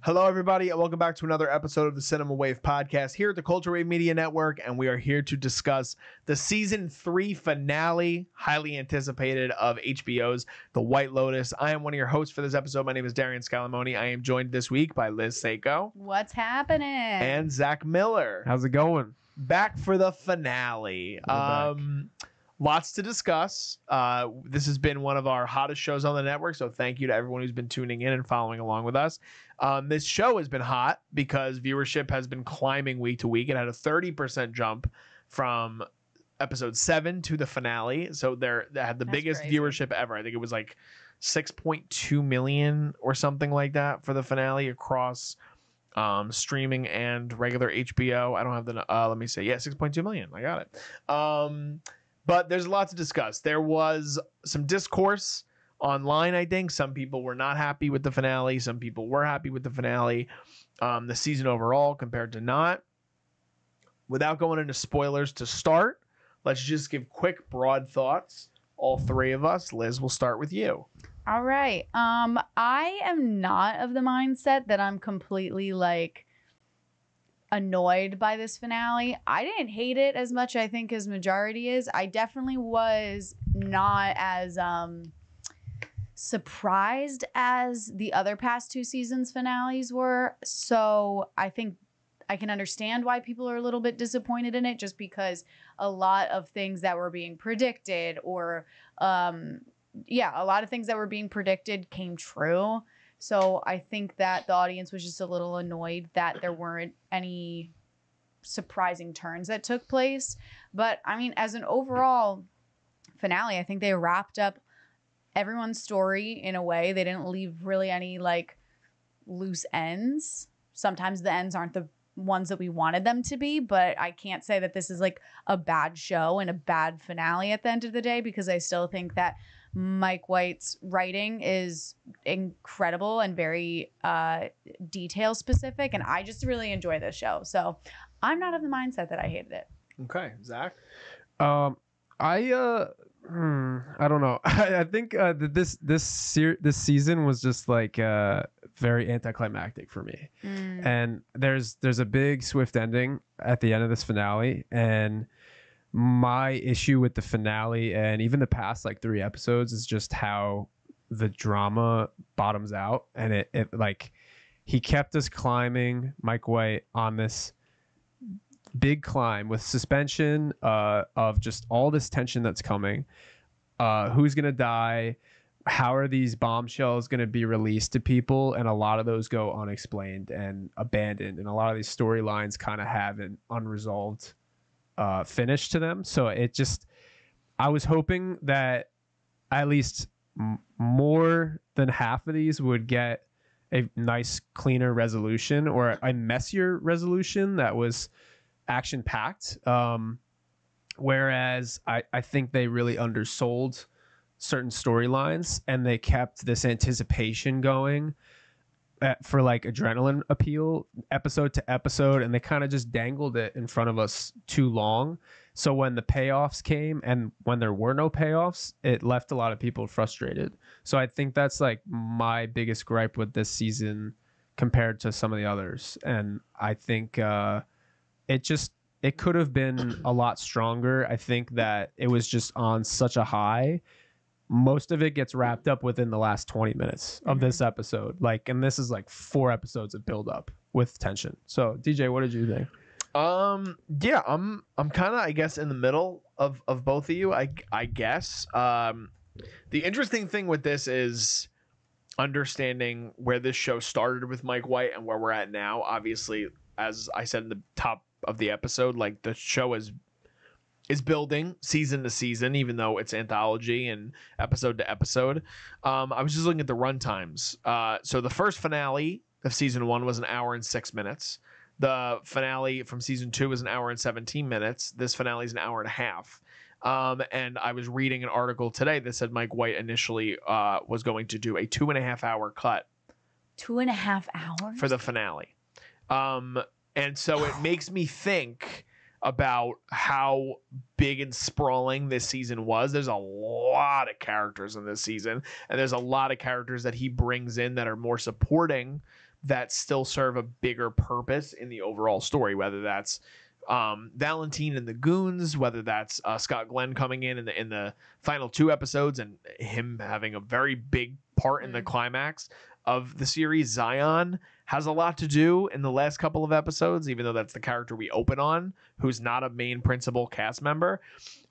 Hello, everybody, and welcome back to another episode of the Cinema Wave podcast here at the Culture Wave Media Network, and we are here to discuss the season 3 finale, highly anticipated, of HBO's The White Lotus. I am one of your hosts for this episode. My name is Darian Scalamoni. I am joined this week by Liz Seiko. What's happening? And Zach Miller. How's it going? Back for the finale. Lots to discuss. This has been one of our hottest shows on the network, so thank you to everyone who's been tuning in and following along with us. This show has been hot because viewership has been climbing week to week. It had a 30% jump from episode 7 to the finale, so they had the biggest viewership ever. I think it was like 6.2 million or something like that for the finale across streaming and regular HBO. I don't have the let me see. Yeah, 6.2 million. I got it. But there's a lot to discuss. There was some discourse online, I think. Some people were not happy with the finale. Some people were happy with the finale. The season overall compared to not. Without going into spoilers to start, let's just give quick, broad thoughts. All three of us. Liz, we'll start with you. All right. I am not of the mindset that I'm completely annoyed by this finale. I didn't hate it as much, I think, as majority is. I definitely was not as surprised as the other past 2 seasons finales were. So I think I can understand why people are a little bit disappointed in it, just because a lot of things that were being predicted or a lot of things that were being predicted came true. So I think that the audience was just a little annoyed that there weren't any surprising turns that took place. But I mean, as an overall finale, I think they wrapped up everyone's story in a way. They didn't leave really any loose ends. Sometimes the ends aren't the ones that we wanted them to be, but I can't say that this is a bad show and a bad finale at the end of the day, because I still think that Mike White's writing is incredible and very detail specific, and I just really enjoy this show. So I'm not of the mindset that I hated it. Okay, Zach. I don't know. I think that this season was just very anticlimactic for me. And there's a big swift ending at the end of this finale, and my issue with the finale and even the past 3 episodes is just how the drama bottoms out. And it he kept us climbing, Mike White, on this big climb with suspension of just all this tension that's coming. Who's gonna die? How are these bombshells gonna be released to people? And a lot of those go unexplained and abandoned, and a lot of these storylines kind of have an unresolved finish to them. So I was hoping that at least more than half of these would get a nice, cleaner resolution, or a messier resolution that was action packed. Whereas I think they really undersold certain storylines, and they kept this anticipation going for adrenaline appeal episode to episode, and they kind of just dangled it in front of us too long. So when the payoffs came and when there were no payoffs, it left a lot of people frustrated. So I think that's my biggest gripe with this season compared to some of the others. And I think it could have been a lot stronger. I think that it was just on such a high. Most of it gets wrapped up within the last 20 minutes of this episode. And this is 4 episodes of build up with tension. So DJ, what did you think? Yeah, I'm kind of, I guess, in the middle of both of you, I guess. The interesting thing with this is understanding where this show started with Mike White and where we're at now. Obviously, as I said in the top of the episode, the show is building season to season, even though it's anthology and episode to episode. I was just looking at the run times. So the first finale of season 1 was 1 hour and 6 minutes. The finale from season 2 was 1 hour and 17 minutes. This finale is 1 hour and a half. And I was reading an article today that said Mike White initially was going to do a 2.5 hour cut. 2.5 hours? For the finale. And so it makes me think about how big and sprawling this season was. There's a lot of characters in this season, and there's a lot of characters that he brings in that are more supporting that still serve a bigger purpose in the overall story, whether that's Valentine and the Goons, whether that's Scott Glenn coming in the final 2 episodes and him having a very big part in the climax of the series. Zion has a lot to do in the last couple of episodes, even though that's the character we open on, who's not a main principal cast member.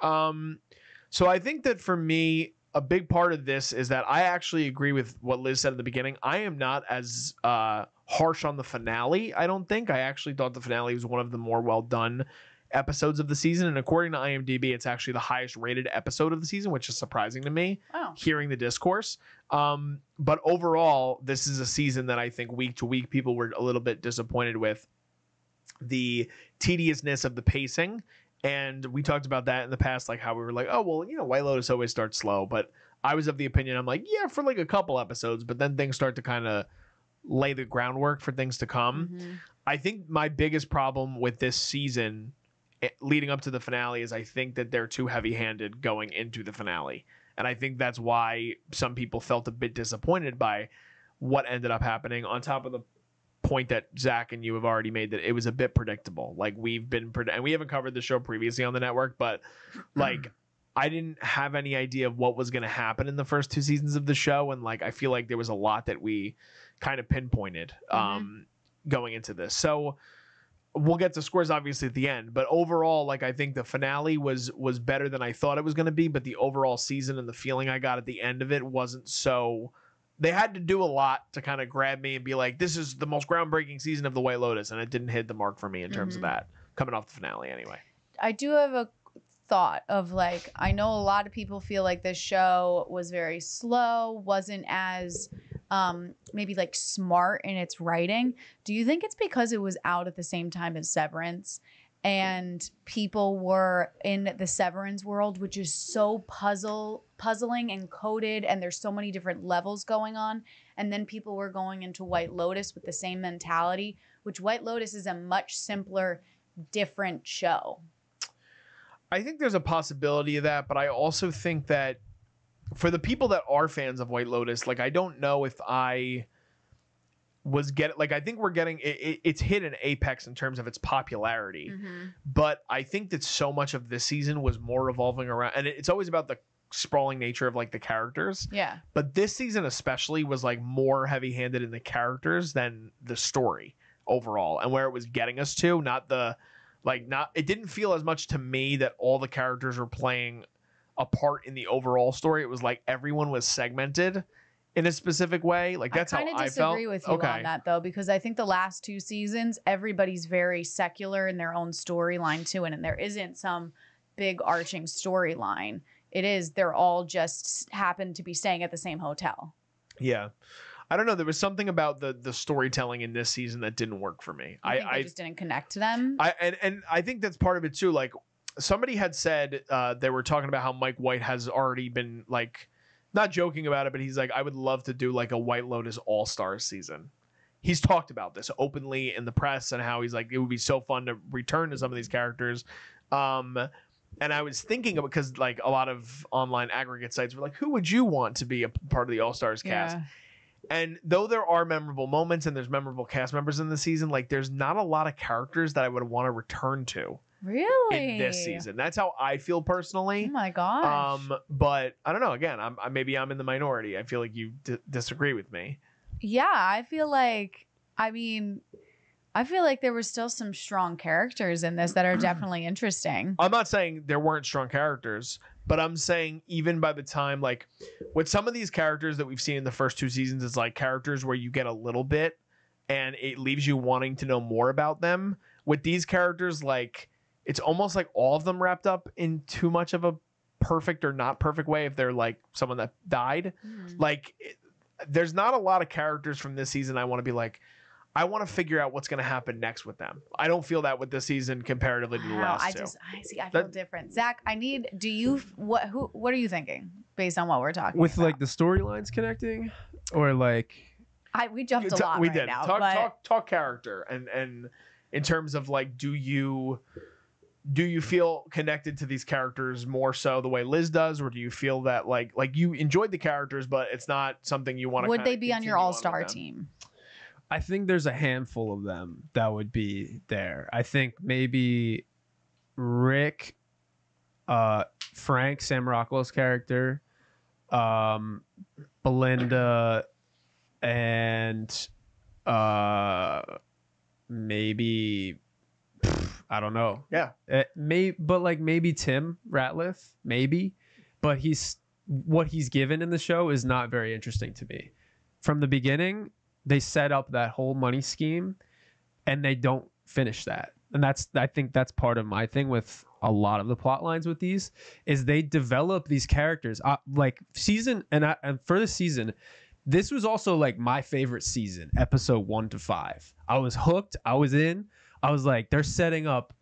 So I think that for me, a big part of this is that I actually agree with what Liz said at the beginning. I am not as harsh on the finale, I don't think. I actually thought the finale was one of the more well done episodes of the season, and according to IMDb, it's actually the highest rated episode of the season, which is surprising to me, hearing the discourse. But overall, this is a season that I think week to week people were a little bit disappointed with the tediousness of the pacing. And we talked about that in the past, like how we were like, oh, well, you know, White Lotus always starts slow. But I was of the opinion, I'm like, yeah, for like a couple episodes, but then things start to kind of lay the groundwork for things to come. I think my biggest problem with this season leading up to the finale is I think that they're too heavy-handed going into the finale. And I think that's why some people felt a bit disappointed by what ended up happening, on top of the point that Zach and you have already made, that it was a bit predictable. Like, we've been and we haven't covered the show previously on the network, but like I didn't have any idea of what was going to happen in the first 2 seasons of the show, and like I feel like there was a lot that we kind of pinpointed going into this. So we'll get to scores obviously at the end, but overall, like, I think the finale was better than I thought it was going to be, but the overall season and the feeling I got at the end of it wasn't so. They had to do a lot to kind of grab me and be like, this is the most groundbreaking season of the White Lotus, and it didn't hit the mark for me in terms of that, coming off the finale anyway. I do have a thought of, like, I know a lot of people feel like this show was very slow, wasn't as maybe like smart in its writing. Do you think it's because it was out at the same time as Severance, and people were in the Severance world, which is so puzzling and coded, and there's so many different levels going on, and then people were going into White Lotus with the same mentality, which White Lotus is a much simpler, different show? I think there's a possibility of that, but I also think that for the people that are fans of White Lotus, like, I don't know if I was I think we're getting it's hit an apex in terms of its popularity, but I think that so much of this season was more revolving around, and it's always about the sprawling nature of like the characters, but this season especially was like more heavy-handed in the characters than the story overall, and where it was getting us to, it didn't feel as much to me that all the characters were playing a part in the overall story. It was like everyone was segmented in a specific way. Like, that's how I felt. I disagree with you on that, though, because I think the last 2 seasons, everybody's very secular in their own storyline too, and there isn't some big arching storyline. It is, they're all just happen to be staying at the same hotel. Yeah. I don't know. There was something about the storytelling in this season that didn't work for me. I just didn't connect to them. And I think that's part of it too. Like, somebody had said, they were talking about how Mike White has already been, like, not joking about it, but he's like, I would love to do like a White Lotus All-Stars season. He's talked about this openly in the press, and how he's like, it would be so fun to return to some of these characters. And I was thinking of, because like a lot of online aggregate sites were like, who would you want to be a part of the All-Stars cast? And though there are memorable moments and there's memorable cast members in the season, like, there's not a lot of characters that I would want to return to. Really? In this season. That's how I feel personally. Oh my gosh. But I don't know. Again, maybe I'm in the minority. I feel like you disagree with me. Yeah, I feel like there were still some strong characters in this that are definitely interesting. I'm not saying there weren't strong characters, but I'm saying even by the time, like, with some of these characters that we've seen in the first 2 seasons, it's like characters where you get a little bit and it leaves you wanting to know more about them. With these characters, like, it's almost like all of them wrapped up in too much of a perfect or not perfect way if they're like someone that died. Like, there's not a lot of characters from this season I want to be like, I want to figure out what's going to happen next with them. I don't feel that with this season comparatively to the last 2. I feel different. Zach, what are you thinking based on what we're talking with about? like the storylines connecting, or like we jumped a lot right now. Talk character, and in terms of like, do you feel connected to these characters more so the way Liz does, or do you feel that like you enjoyed the characters but it's not something you want to? Would they be on your all-star team? I think there's a handful of them that would be there. I think maybe Rick, Frank, Sam Rockwell's character, Belinda, and maybe I don't know. Yeah. Maybe Tim Ratliff, maybe. But what he's given in the show is not very interesting to me. From the beginning, they set up that whole money scheme and they don't finish that. And I think that's part of my thing with a lot of the plot lines with these is they develop these characters like season and for this season, this was also like my favorite season, episode 1 to 5. I was hooked. I was in. I was like, they're setting up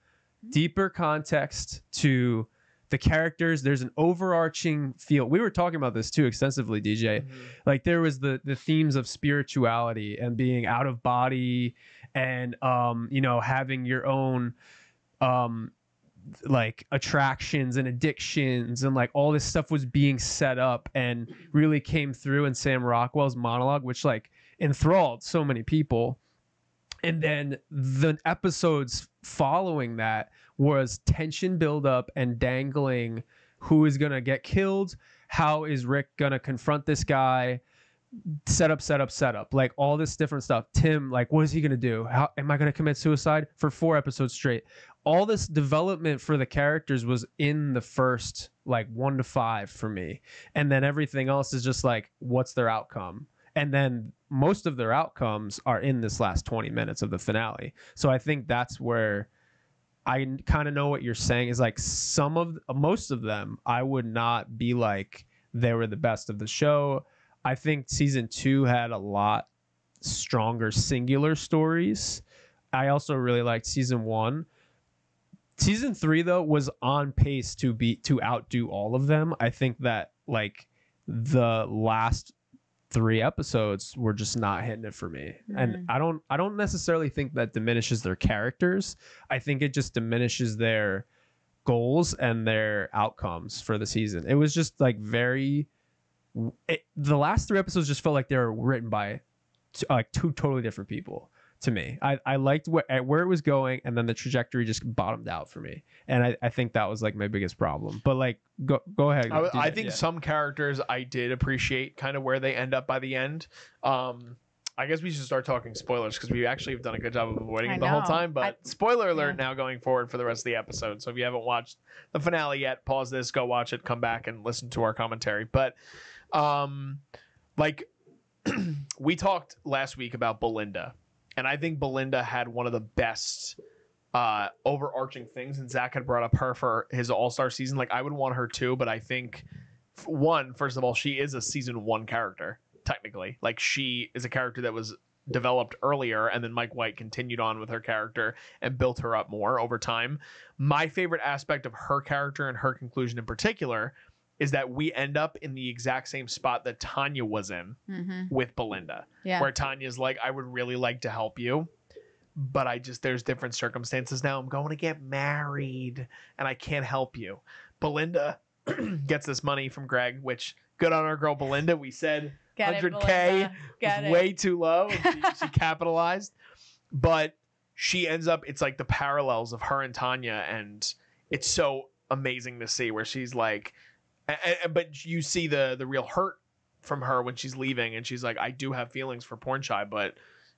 deeper context to the characters. There's an overarching feel. We were talking about this too extensively, DJ. Mm-hmm. Like there was the themes of spirituality and being out of body and having your own like attractions and addictions and like all this stuff was being set up and really came through in Sam Rockwell's monologue, which like enthralled so many people. And then the episodes following that was tension buildup and dangling who is going to get killed, how is Rick going to confront this guy, set up, like all this different stuff. Tim, like, what is he going to do? How am I going to commit suicide for 4 episodes straight? All this development for the characters was in the first like 1 to 5 for me. And then everything else is just like, what's their outcome? And then most of their outcomes are in this last 20 minutes of the finale. So I think that's where I kind of know what you're saying is like most of them, I would not be like they were the best of the show. I think season 2 had a lot stronger singular stories. I also really liked season 1. Season 3 though was on pace to outdo all of them. I think that like the last 3 episodes were just not hitting it for me. And I don't necessarily think that diminishes their characters. I think it just diminishes their goals and their outcomes for the season. It was just like the last 3 episodes just felt like they were written by like 2 totally different people to me. I liked where it was going, and then the trajectory just bottomed out for me. And I think that was like my biggest problem. But like, go ahead. I think some characters I did appreciate kind of where they end up by the end. I guess we should start talking spoilers because we actually have done a good job of avoiding it the whole time. But spoiler alert now going forward for the rest of the episode. So if you haven't watched the finale yet, pause this, go watch it, come back and listen to our commentary. But like we talked last week about Belinda. And I think Belinda had one of the best overarching things. And Zach had brought up her for his All-Star season. Like, I would want her too. But I think, first of all, she is a season 1 character, technically. Like, she is a character that was developed earlier. And then Mike White continued on with her character and built her up more over time. My favorite aspect of her character and her conclusion in particular is that we end up in the exact same spot that Tanya was in with Belinda. Yeah. Where Tanya's like, I would really like to help you, but there's different circumstances now. I'm going to get married and I can't help you. Belinda gets this money from Greg, which good on our girl Belinda. We said 100K was way too low. And she capitalized. But she ends up, it's like the parallels of her and Tanya. And it's so amazing to see where she's like, but you see the real hurt from her when she's leaving, and she's like, I do have feelings for Porn Shy, but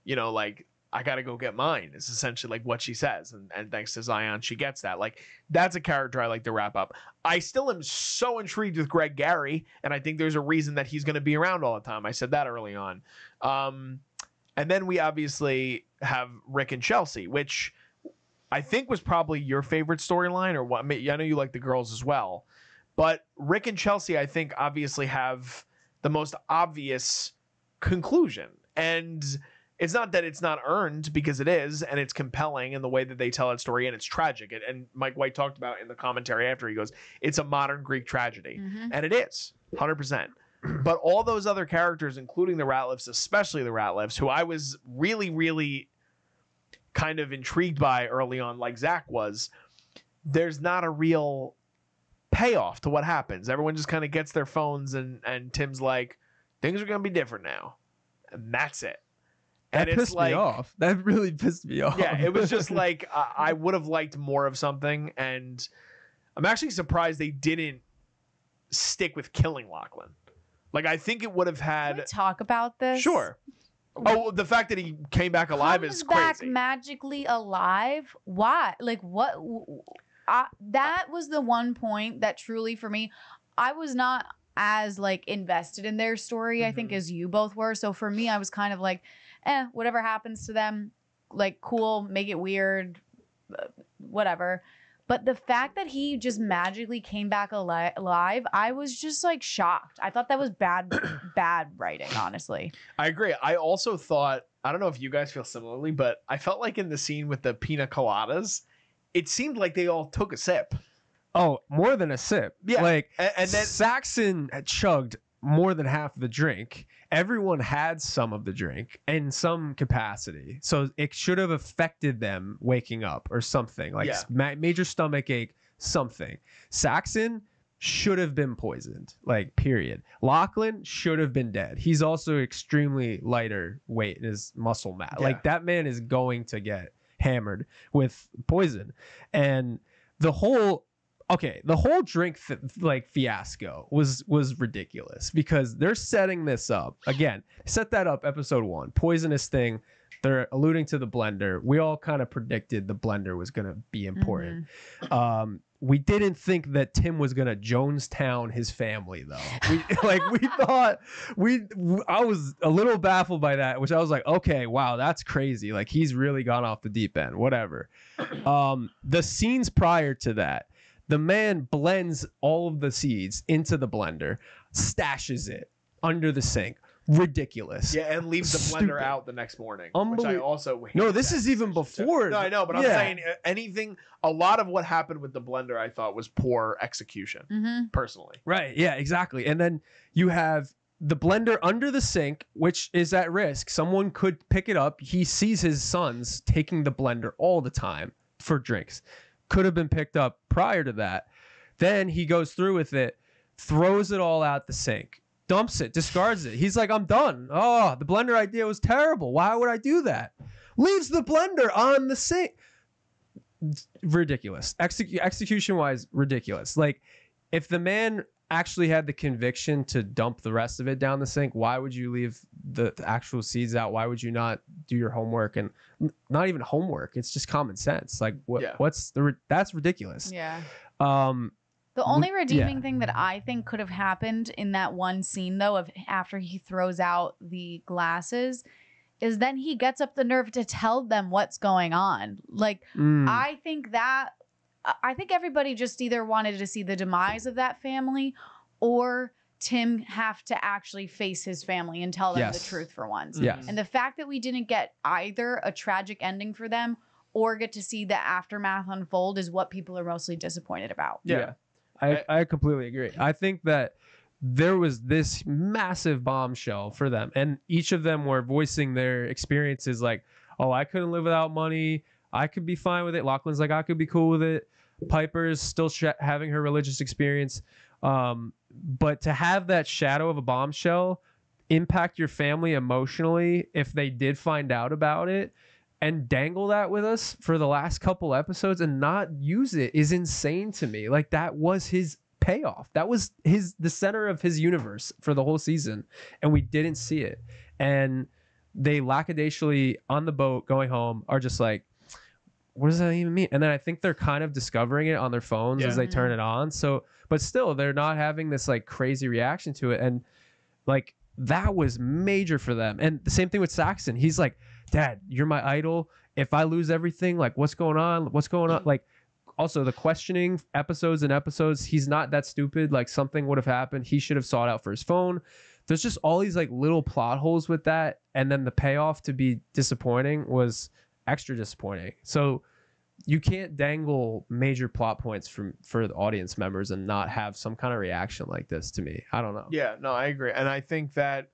like I gotta go get mine. It's essentially like what she says, and thanks to Zion, she gets that. Like that's a character I like to wrap up. I still am so intrigued with Greg Gary, and I think there's a reason that he's going to be around all the time. I said that early on. And then we obviously have Rick and Chelsea, which I think was probably your favorite storyline, or what? I know you like the girls as well. But Rick and Chelsea, I think, obviously have the most obvious conclusion. And it's not that it's not earned, because it is, and it's compelling in the way that they tell that story, and it's tragic. And Mike White talked about in the commentary after, he goes, it's a modern Greek tragedy. And it is, 100%. But all those other characters, including the Ratliffs, especially the Ratliffs, who I was really, really kind of intrigued by early on, like Zach was, there's not a real payoff to what happens. Everyone just kind of gets their phones and Tim's like, things are going to be different now. And that's it. That and it's pissed like, me off. That really pissed me off. Yeah, it was just like I would have liked more of something, and I'm actually surprised they didn't stick with killing Lachlan. Like, I think it would have Can we had. talk about this? Sure. Oh, the fact that he came back alive Comes is back crazy. magically alive. Why? Like what? That was the one point that truly for me, I was not as like invested in their story. I think as you both were. So for me, I was kind of like, whatever happens to them, like cool, make it weird, whatever. But the fact that he just magically came back alive, I was just like shocked. I thought that was bad writing, honestly. I agree. I also thought, I don't know if you guys feel similarly, but I felt like in the scene with the pina coladas, it seemed like they all took a sip. Oh, more than a sip. Yeah. Like, and then Saxon had chugged more than half the drink. Everyone had some of the drink in some capacity. So it should have affected them waking up or something. Like major stomach ache, something. Saxon should have been poisoned, like, period. Lachlan should have been dead. He's also extremely lighter weight in his muscle mass. Yeah. Like, that man is going to get hammered with poison. And the whole drink fiasco was ridiculous because they're setting this up again. Set that up episode 1, poisonous thing. They're alluding to the blender. We all kind of predicted the blender was going to be important. We didn't think that Tim was going to Jonestown his family though. I was a little baffled by that, which I was like, okay, wow, that's crazy. Like, he's really gone off the deep end, whatever. The scenes prior to that, the man blends all of the seeds into the blender, stashes it under the sink. Ridiculous. Yeah, and leaves the blender out the next morning, which I also hate. No, this is even before. No, I know, but I'm saying a lot of what happened with the blender, I thought was poor execution, personally. Right, yeah, exactly. And then you have the blender under the sink, which is at risk. Someone could pick it up. He sees his sons taking the blender all the time for drinks. Could have been picked up prior to that. Then he goes through with it, throws it all out the sink, dumps it, discards it. He's like, I'm done. Oh, the blender idea was terrible. Why would I do that? Leaves the blender on the sink. Ridiculous. Execution-wise, ridiculous. Like, if the man actually had the conviction to dump the rest of it down the sink, why would you leave the actual seeds out? Why would you not do your homework? And not even homework, it's just common sense. Like, that's ridiculous. Yeah. The only redeeming thing that I think could have happened in that one scene, though, of after he throws out the glasses, is then he gets up the nerve to tell them what's going on. Like, I think everybody just either wanted to see the demise of that family or Tim have to actually face his family and tell them the truth for once. Yes. And the fact that we didn't get either a tragic ending for them or get to see the aftermath unfold is what people are mostly disappointed about. Yeah. I completely agree. I think that there was this massive bombshell for them, and each of them were voicing their experiences like, oh, I couldn't live without money. I could be fine with it. Lachlan's like, I could be cool with it. Piper's still having her religious experience. But to have that shadow of a bombshell impact your family emotionally if they did find out about it and dangle that with us for the last couple episodes and not use it is insane to me. Like, that was his payoff. That was the center of his universe for the whole season, and we didn't see it. And they lackadaisically on the boat going home are just like, what does that even mean? And then I think they're kind of discovering it on their phones as they turn it on. So, but still, they're not having this like crazy reaction to it. And like, that was major for them. And the same thing with Saxon. He's like, Dad, you're my idol. If I lose everything, like, what's going on? What's going on? Like, also the questioning episodes, he's not that stupid. Like, something would have happened. He should have sought out for his phone. There's just all these like little plot holes with that. And then the payoff to be disappointing was extra disappointing. So you can't dangle major plot points for the audience members and not have some kind of reaction like this to me. I don't know. Yeah, no, I agree. And I think that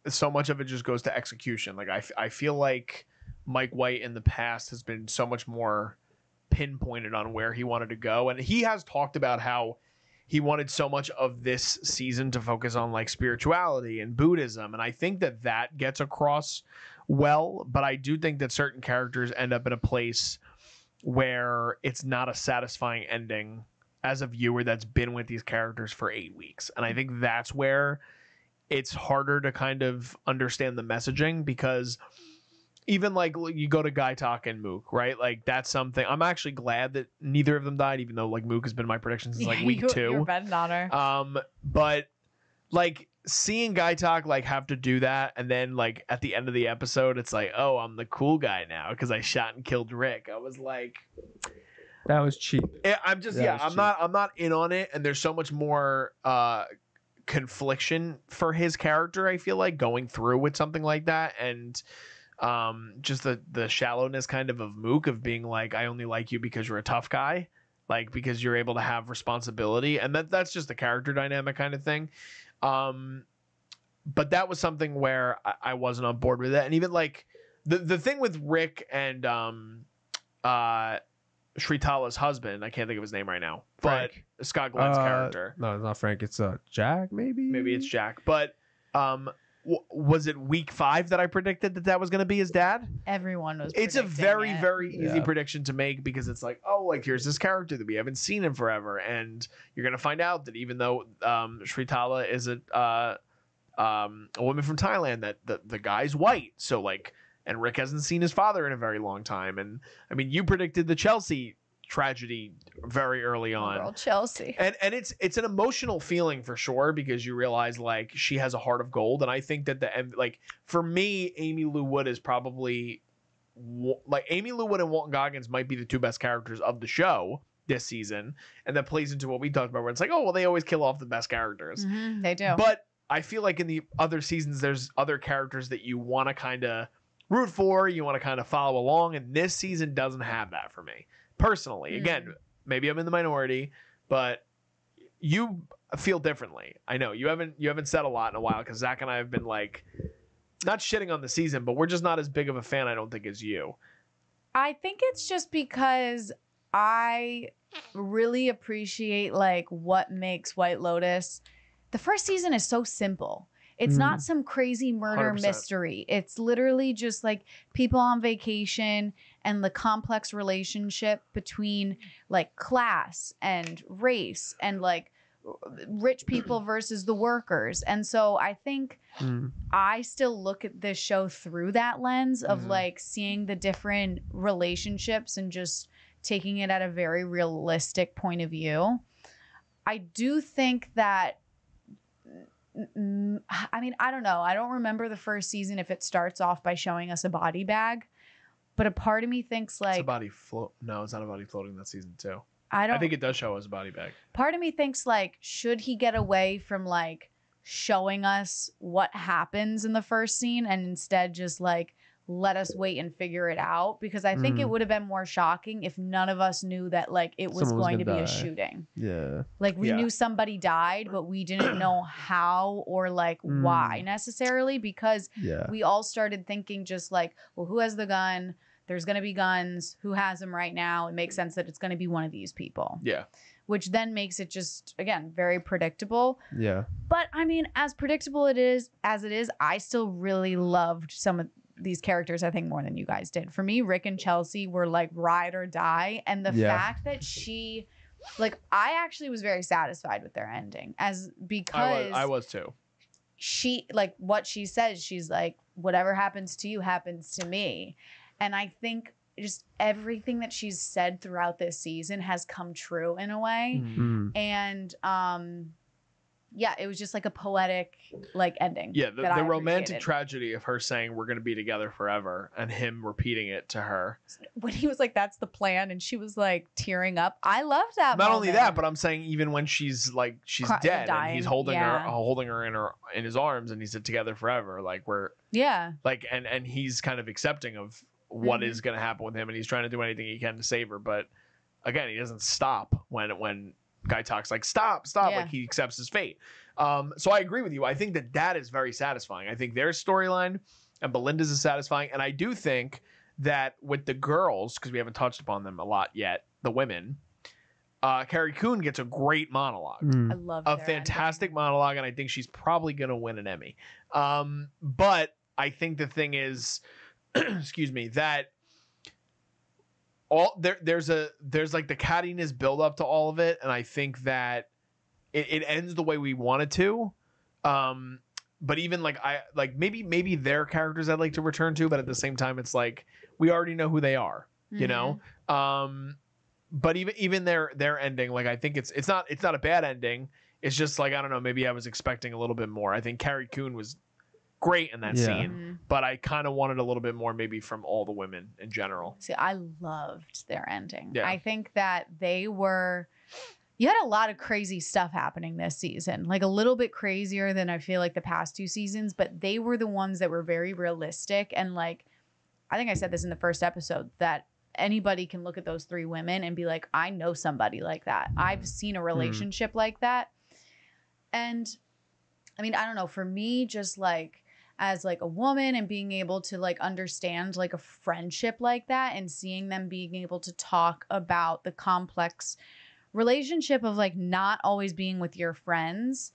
so much of it just goes to execution. Like, I feel like Mike White in the past has been so much more pinpointed on where he wanted to go. And he has talked about how he wanted so much of this season to focus on like spirituality and Buddhism. And I think that gets across well, but I do think that certain characters end up in a place where it's not a satisfying ending as a viewer that's been with these characters for 8 weeks. And I think that's where it's harder to kind of understand the messaging, because even like you go to Gaitok and Mook, right? Like that's something I'm actually glad that neither of them died, even though like Mook has been my prediction since like week 2. You're betting on her. But like seeing Gaitok like have to do that, and then like at the end of the episode, it's like, oh, I'm the cool guy now because I shot and killed Rick. I was like, that was cheap. I'm just I'm not in on it, and there's so much more confliction for his character, I feel like, going through with something like that, and just the shallowness kind of Mook of being like, I only like you because you're a tough guy, like because you're able to have responsibility, and that's just the character dynamic kind of thing. But that was something where I wasn't on board with it. And even like the thing with Rick and Shritala's husband, I can't think of his name right now, but Frank. Scott Glenn's character. No, it's not Frank. It's Jack, maybe. Maybe it's Jack. But was it week 5 that I predicted that was going to be his dad? Everyone was. It's a very, very easy prediction to make, because it's like, oh, like here's this character that we haven't seen in forever, and you're going to find out that even though Shritala is a woman from Thailand, that the guy's white, so like, and Rick hasn't seen his father in a very long time. And I mean, you predicted the Chelsea tragedy very early on. Girl, Chelsea. And it's an emotional feeling for sure, because you realize like she has a heart of gold. And I think that like for me, Aimee Lou Wood is probably like Aimee Lou Wood and Walton Goggins might be the 2 best characters of the show this season. And that plays into what we talked about, where it's like, oh, well, they always kill off the best characters. Mm-hmm, they do. But I feel like in the other seasons, there's other characters that you want to kind of root for, you want to kind of follow along, and this season doesn't have that for me personally. Again, maybe I'm in the minority, but you feel differently. I know you haven't said a lot in a while, because Zach and I have been like, not shitting on the season, but we're just not as big of a fan, I don't think, as you. I think it's just because I really appreciate like what makes White Lotus. The first season is so simple. It's not some crazy murder 100%. mystery. It's literally just like people on vacation and the complex relationship between like class and race and like rich people versus the workers. And so I think I still look at this show through that lens of like seeing the different relationships and just taking it at a very realistic point of view. I do think that, I mean, I don't know. I don't remember the first season if it starts off by showing us a body bag, but a part of me thinks like It's a body float. No, it's not a body floating that season 2. I think it does show us a body bag. Part of me thinks like, should he get away from like showing us what happens in the first scene and instead just like let us wait and figure it out? Because I think it would have been more shocking if none of us knew that like it was going to be a shooting. Yeah. Like we knew somebody died, but we didn't know how or like why necessarily, because we all started thinking just like, well, who has the gun? There's going to be guns. Who has them right now? It makes sense that it's going to be one of these people. Yeah. Which then makes it just, again, very predictable. Yeah. But I mean, as predictable as it is, I still really loved some of these characters, I think, more than you guys did. For me, Rick and Chelsea were like ride or die. And the fact that she, like, I actually was very satisfied with their ending, because I was too. She, like, what she says, she's like, whatever happens to you happens to me. And I think just everything that she's said throughout this season has come true in a way. And yeah, it was just like a poetic like ending. Yeah, the romantic tragedy of her saying we're going to be together forever and him repeating it to her. When he was like, that's the plan, and she was like tearing up. I love that. Not only that, but I'm saying even when she's like dead dying, and he's holding her in his arms and he said together forever, like we're like and he's kind of accepting of what is going to happen with him, and he's trying to do anything he can to save her, but again, he doesn't stop when Gaitok's like stop, like he accepts his fate. So I agree with you. I think that is very satisfying. I think their storyline and Belinda's is satisfying, and I do think that with the girls, because we haven't touched upon them a lot yet, the women, Carrie Coon gets a great monologue. I love a fantastic monologue, and I think she's probably going to win an Emmy. But I think the thing is, excuse me, that there's like the cattiness build up to all of it, and I think that it ends the way we want it to. But even like maybe their characters I'd like to return to, but at the same time it's like we already know who they are, you know. But even their ending, like I think it's not a bad ending. It's just like, I don't know, maybe I was expecting a little bit more. I think Carrie Coon was great in that scene, but I kind of wanted a little bit more maybe from all the women in general. See, I loved their ending. Yeah. I think that you had a lot of crazy stuff happening this season, like a little bit crazier than I feel like the past 2 seasons, but they were the ones that were very realistic. And like, I think I said this in the first episode, that anybody can look at those 3 women and be like, I know somebody like that. I've seen a relationship like that. And I mean, I don't know, for me, just like as like a woman and being able to like understand like a friendship like that and seeing them being able to talk about the complex relationship of like not always being with your friends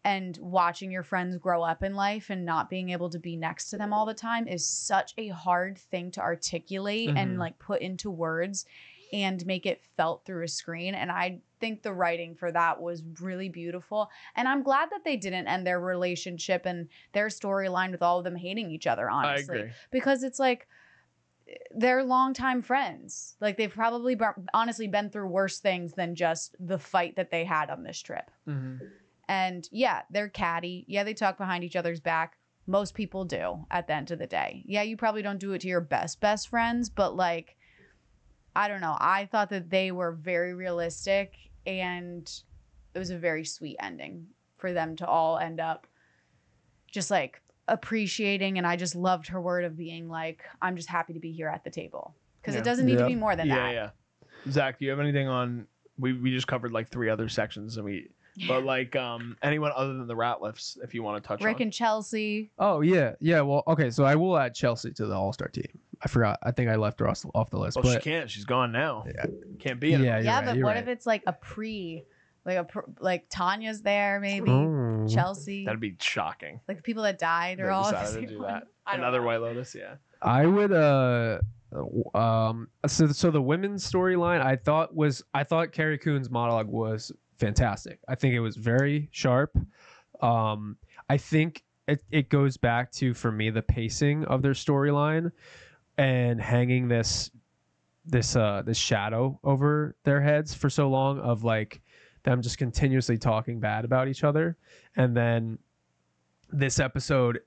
and watching your friends grow up in life and not being able to be next to them all the time is such a hard thing to articulate and like put into words and make it felt through a screen. And I think the writing for that was really beautiful. And I'm glad that they didn't end their relationship and their storyline with all of them hating each other, honestly. I agree. Because it's like, they're longtime friends. Like they've probably honestly been through worse things than just the fight that they had on this trip. And yeah, they're catty. Yeah, they talk behind each other's back. Most people do at the end of the day. Yeah, you probably don't do it to your best friends, but like, I don't know. I thought that they were very realistic and it was a very sweet ending for them to all end up just like appreciating. And I just loved her word of being like, I'm just happy to be here at the table, because it doesn't need to be more than that. Yeah. Zach, do you have anything on? We just covered like 3 other sections, and but like anyone other than the Ratliffs, if you want to touch Rick on. and Chelsea. Oh yeah. Well, okay. So I will add Chelsea to the All-Star team. I forgot. I think I left her off the list. Well, but she can't. She's gone now. Yeah. Can't be in it. Yeah, right, but what if it's like a like Tanya's there, maybe Chelsea? That'd be shocking. Like the people that died are They all decided the to same do one. that. I don't Another know. White Lotus, yeah. I would so the women's storyline I thought Carrie Coon's monologue was fantastic. I think it was very sharp. I think it goes back to, for me, the pacing of their storyline and hanging this shadow over their heads for so long of like them just continuously talking bad about each other. And then this episode,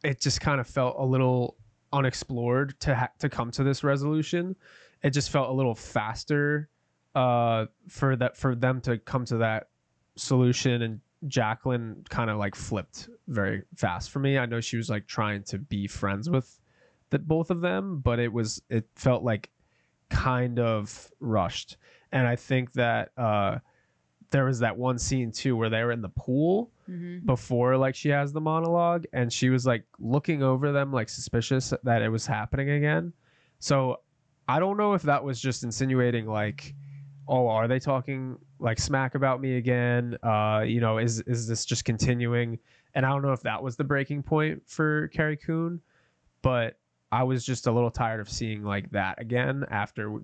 it just kind of felt a little unexplored to come to this resolution. It just felt a little faster for them to come to that solution. And Jacqueline kind of like flipped very fast for me. I know she was like trying to be friends with both of them, but it felt like kind of rushed. And I think that there was that one scene too where they were in the pool before like she has the monologue, and she was like looking over them like suspicious that it was happening again. So I don't know if that was just insinuating like, oh, are they talking like smack about me again? Is this just continuing? And I don't know if that was the breaking point for Carrie Coon, but I was just a little tired of seeing like that again after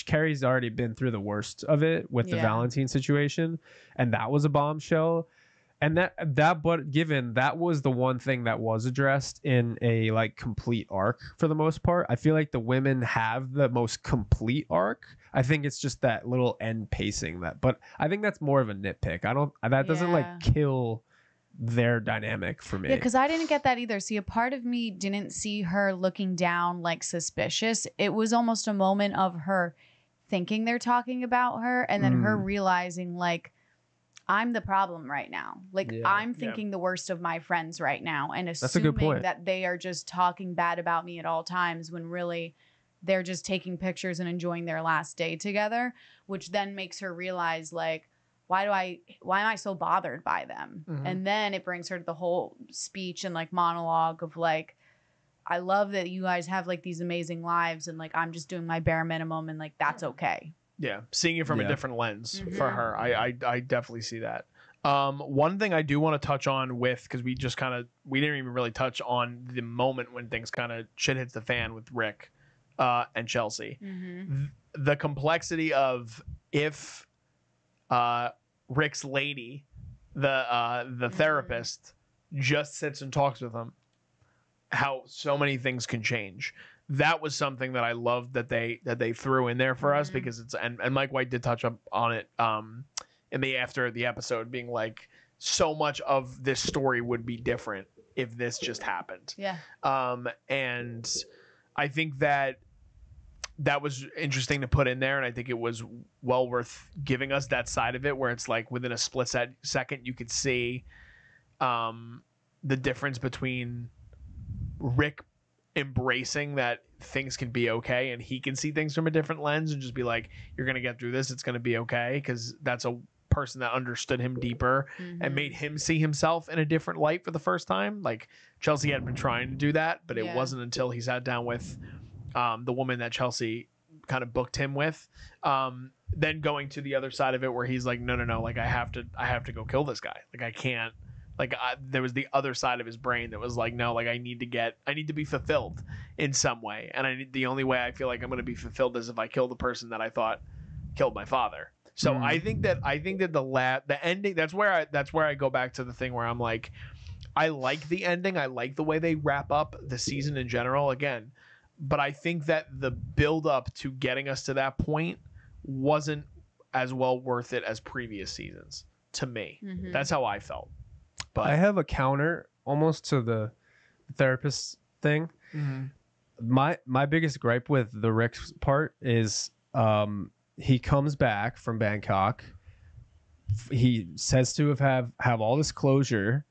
Carrie's already been through the worst of it with the Valentine situation, and that was a bombshell. And but given that was the one thing that was addressed in a like complete arc for the most part, I feel like the women have the most complete arc. I think it's just that little end pacing but I think that's more of a nitpick. That doesn't like kill their dynamic for me. Yeah, because I didn't get that either. See, a part of me didn't see her looking down like suspicious. It was almost a moment of her thinking they're talking about her, and then her realizing like, I'm the problem right now. Like I'm thinking the worst of my friends right now, and assuming that they are just talking bad about me at all times, when really they're just taking pictures and enjoying their last day together, which then makes her realize like, why am I so bothered by them? And then it brings her to the whole speech and like monologue of like, I love that you guys have like these amazing lives, and like I'm just doing my bare minimum, and like that's okay. Yeah, seeing it from a different lens for her. I definitely see that. One thing I do want to touch on because we didn't even really touch on the moment when things kind of shit hits the fan with Rick and Chelsea. The complexity of if Rick's lady, the therapist, just sits and talks with him, how so many things can change. That was something that I loved that they threw in there for us, because it's and Mike White did touch up on it in the after the episode, being like, so much of this story would be different if this just happened. Yeah. And I think that was interesting to put in there, and I think it was well worth giving us that side of it, where it's like within a split second you could see the difference between Rick embracing that things can be okay, and he can see things from a different lens and just be like, you're gonna get through this, it's gonna be okay, because that's a person that understood him deeper and made him see himself in a different light for the first time. Like Chelsea had been trying to do that, but it wasn't until he sat down with the woman that Chelsea kind of booked him with, then going to the other side of it where he's like, no, like I have to go kill this guy, like I can't, like there was the other side of his brain that was like, no, like I need to be fulfilled in some way, and the only way I feel like I'm going to be fulfilled is if I kill the person that I thought killed my father. So I think that the ending, that's where I go back to the thing where I'm like, I like the ending, I like the way they wrap up the season in general again, but I think that the build up to getting us to that point wasn't as well worth it as previous seasons to me. That's how I felt. But I have a counter almost to the therapist thing. My biggest gripe with the Rick part is he comes back from Bangkok. He says to have all this closure.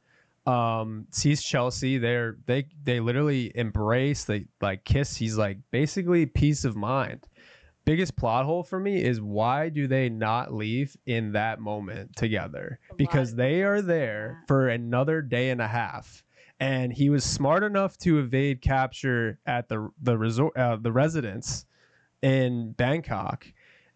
Sees Chelsea. They literally embrace. They like kiss. He's like basically peace of mind. Biggest plot hole for me is, why do they not leave in that moment together? Because they are there for another day and a half, and he was smart enough to evade capture at the resort, the residence in Bangkok,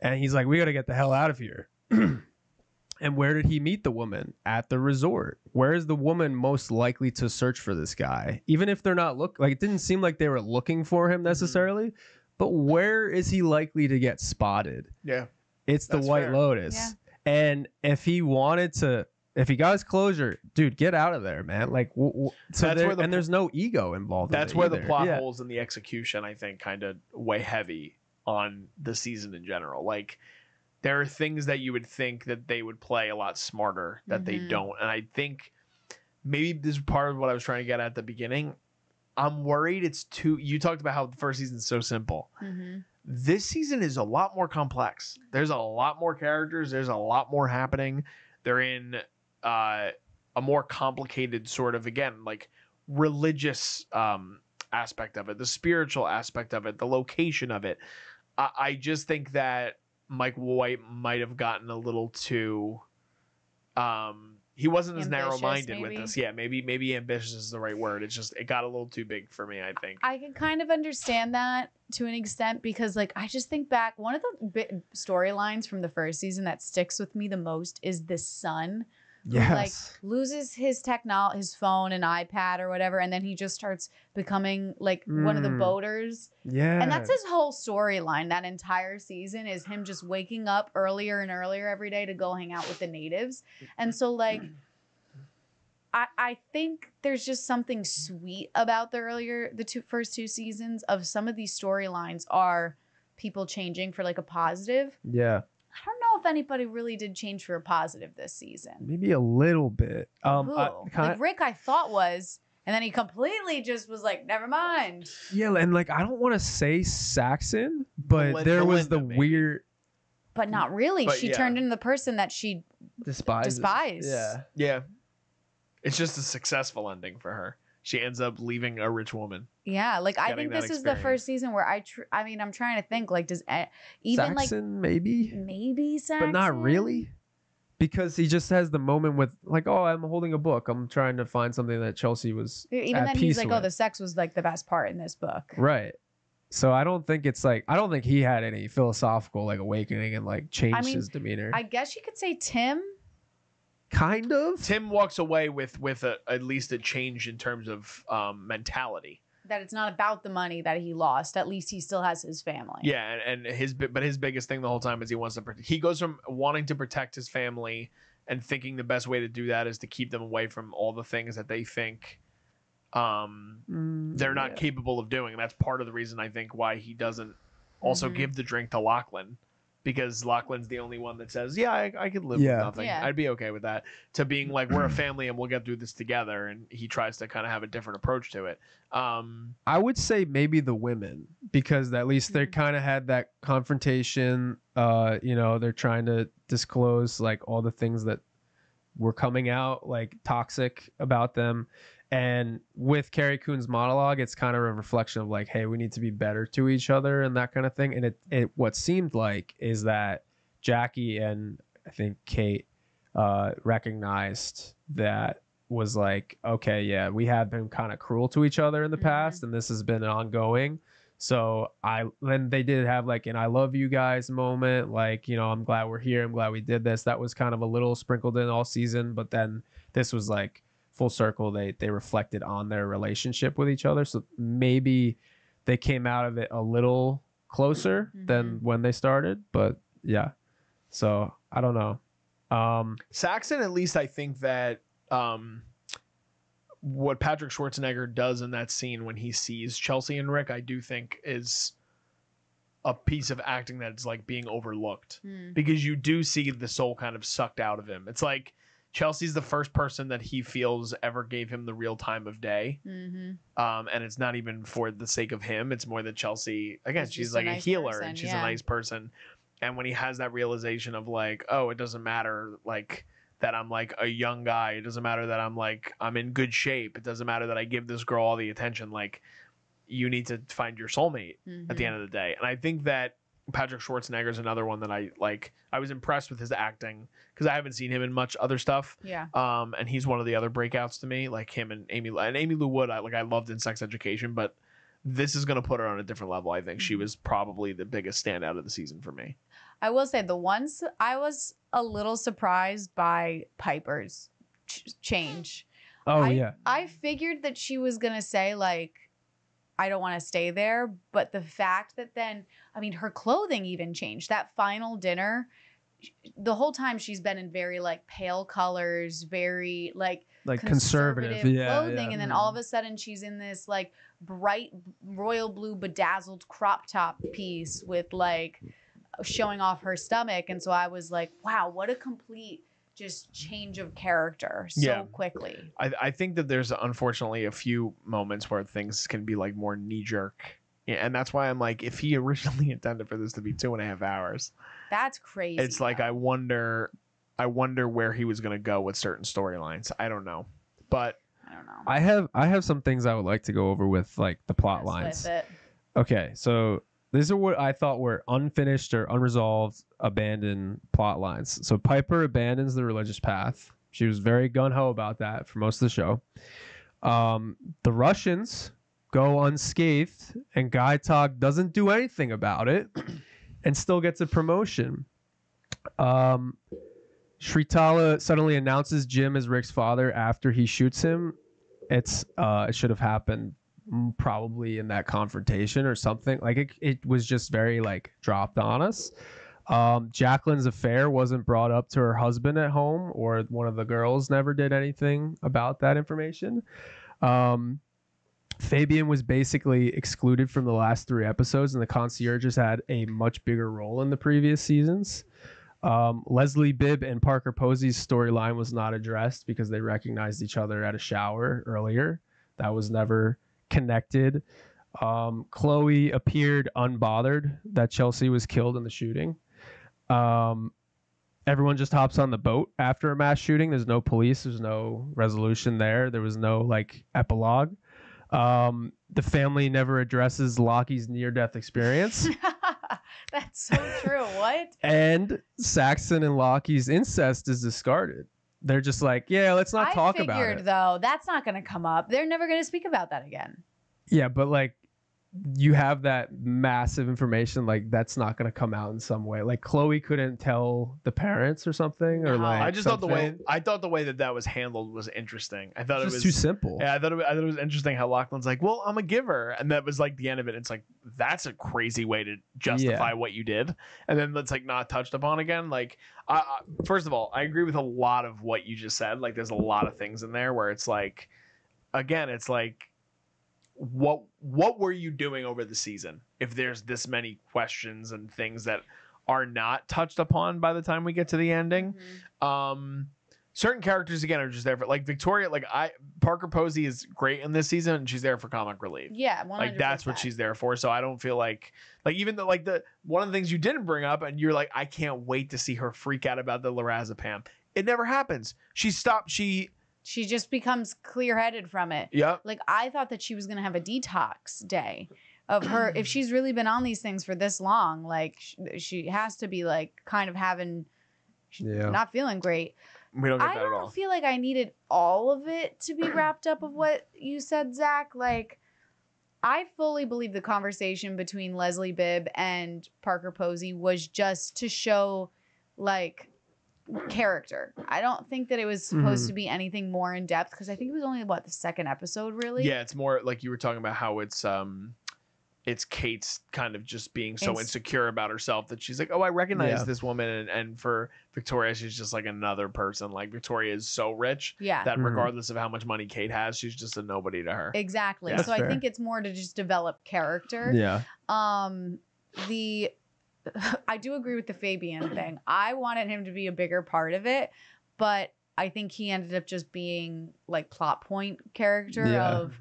and he's like, we got to get the hell out of here. And where did he meet the woman? At the resort. Where is the woman most likely to search for this guy? Even if they're not it didn't seem like they were looking for him necessarily. But where is he likely to get spotted? Yeah, it's the White Lotus. Yeah. And if he got his closure, dude, get out of there, man. Like, there's no ego involved. That's where the plot holes and the execution, I think, kind of weigh heavy on the season in general. Like, there are things that you would think that they would play a lot smarter that they don't. And I think maybe this is part of what I was trying to get at the beginning. I'm worried it's you talked about how the first season is so simple. This season is a lot more complex. There's a lot more characters. There's a lot more happening. They're in a more complicated sort of, again, like religious aspect of it, the spiritual aspect of it, the location of it. I just think that Mike White might have gotten a little too he wasn't as narrow-minded with this. Yeah, maybe ambitious is the right word. It's just, it got a little too big for me, I think. I can kind of understand that to an extent, because like I just think back, one of the storylines from the first season that sticks with me the most is the son. Yes. Who, like, loses his his phone and iPad or whatever, and then he just starts becoming like one of the boaters. Yeah. And that's his whole storyline. That entire season is him just waking up earlier and earlier every day to go hang out with the natives. And so like I think there's just something sweet about the first two seasons of some of these storylines are people changing for like a positive. Yeah. I don't know if anybody really did change for a positive this season. Maybe a little bit. Like Rick, I thought was, and then he completely just was like, never mind. Yeah, and like I don't want to say Saxon, but there was the weird. But not really. But she turned into the person that she despised. Yeah. Yeah. It's just a successful ending for her. She ends up leaving a rich woman. Yeah, like I think this is the first season where I mean, I'm trying to think, like, does even Saxon, like maybe Saxon, but not really, because he just has the moment with like, oh, I'm holding a book, I'm trying to find something that Chelsea was even at then peace he's like, with. oh, the sex was like the best part in this book, right? So I don't think he had any philosophical like awakening and like changed his demeanor. I guess you could say Tim. kind of. Tim walks away with at least a change in terms of mentality. That it's not about the money that he lost. At least he still has his family. Yeah, and his biggest thing the whole time is he goes from wanting to protect his family and thinking the best way to do that is to keep them away from all the things that they think they're not capable of doing. And that's part of the reason I think why he doesn't also give the drink to Lachlan, because Lachlan's the only one that says, yeah, I could live with nothing. Yeah. I'd be okay with that. To being like, we're a family and we'll get through this together. And he tries to kind of have a different approach to it. I would say maybe the women, because at least they kind of had that confrontation. They're trying to disclose like all the things that were coming out like toxic about them. And with Carrie Coon's monologue, it's kind of a reflection of like, hey, we need to be better to each other and that kind of thing. And it what seemed like is that Jackie and I think Kate recognized that, was like, okay, yeah, we have been kind of cruel to each other in the past, and this has been ongoing. So then they did have like an I love you guys moment, like, I'm glad we're here, I'm glad we did this. That was kind of a little sprinkled in all season, but then this was like full circle. They reflected on their relationship with each other, so maybe they came out of it a little closer than when they started. But yeah, so I don't know. Saxon, at least I think that what Patrick Schwarzenegger does in that scene when he sees Chelsea and Rick, I do think is a piece of acting that's like being overlooked, because you do see the soul kind of sucked out of him. It's like Chelsea's the first person that he feels ever gave him the real time of day. And it's not even for the sake of him. It's more that Chelsea, again, she's like a healer and she's a nice person. And when he has that realization of like, oh, it doesn't matter like that I'm like a young guy. It doesn't matter that I'm in good shape. It doesn't matter that I give this girl all the attention. Like, you need to find your soulmate at the end of the day. And I think that Patrick Schwarzenegger is another one that I like. I was impressed with his acting because I haven't seen him in much other stuff. Yeah. And he's one of the other breakouts to me, like him and Amy. And Amy Lou Wood, I loved in Sex Education, but this is going to put her on a different level. I think she was probably the biggest standout of the season for me. I will say the ones I was a little surprised by Piper's change. I figured that she was going to say like, I don't want to stay there. But the fact that then, I mean, her clothing even changed. That final dinner, the whole time she's been in very like pale colors, very like conservative clothing. Yeah. And then all of a sudden she's in this like bright royal blue bedazzled crop top piece with like showing off her stomach. And so I was like, wow, what a complete just change of character so quickly. I think that there's unfortunately a few moments where things can be like more knee-jerk. Yeah, and that's why I'm like, if he originally intended for this to be 2.5 hours, that's crazy. It's like, I wonder where he was going to go with certain storylines. I don't know. But I don't know. I have some things I would like to go over with like the plot lines. Okay, so these are what I thought were unfinished or unresolved, abandoned plot lines. So Piper abandons the religious path. She was very gung-ho about that for most of the show. The Russians go unscathed, and Gaitok doesn't do anything about it and still gets a promotion. Shritala suddenly announces Jim as Rick's father after he shoots him. It should have happened probably in that confrontation or something. Like it was just very like dropped on us. Jacqueline's affair wasn't brought up to her husband at home, or one of the girls never did anything about that information. Fabian was basically excluded from the last 3 episodes, and the concierges had a much bigger role in the previous seasons. Leslie Bibb and Parker Posey's storyline was not addressed because they recognized each other at a shower earlier. That was never connected. Chloe appeared unbothered that Chelsea was killed in the shooting. Everyone just hops on the boat after a mass shooting. There's no police. There's no resolution there. There was no like epilogue. The family never addresses Lockie's near-death experience. That's so true. What? And Saxon and Lockie's incest is discarded. They're just like, yeah, let's not talk about it. I figured, though, that's not going to come up. They're never going to speak about that again. Yeah, but like, you have that massive information, like that's not going to come out in some way. Like Chloe couldn't tell the parents or something, or No. like I just thought the way that was handled was interesting. I thought it was too simple. Yeah, I thought it was interesting how Lachlan's like, well, I'm a giver, and that was like the end of it. It's like that's a crazy way to justify what you did, and then that's like not touched upon again. Like, first of all, I agree with a lot of what you just said. Like, there's a lot of things in there where it's like, again, it's like, what were you doing over the season if there's this many questions and things that are not touched upon by the time we get to the ending? Certain characters again are just there for, like Victoria, like Parker Posey is great in this season and she's there for comic relief. Yeah, 100%. Like that's what she's there for. So I don't feel like even though like the one of the things you didn't bring up and you're like, I can't wait to see her freak out about the lorazepam. It never happens. She just becomes clear-headed from it. Yep. Like, I thought that she was going to have a detox day of her. If she's really been on these things for this long, like, she has to be, like, kind of not feeling great. We don't get that at all. I don't feel like I needed all of it to be wrapped up of what you said, Zach. Like, I fully believe the conversation between Leslie Bibb and Parker Posey was just to show, like, character. I don't think that it was supposed to be anything more in depth because I think it was only the second episode, really. Yeah, it's more like you were talking about how it's Kate's kind of just being so insecure about herself that she's like, oh, I recognize this woman, and for Victoria, she's just like another person. Like Victoria is so rich that regardless of how much money Kate has, she's just a nobody to her. Exactly. Yeah. So I think it's more to just develop character. Yeah. I do agree with the Fabian thing. I wanted him to be a bigger part of it, but I think he ended up just being like plot point character of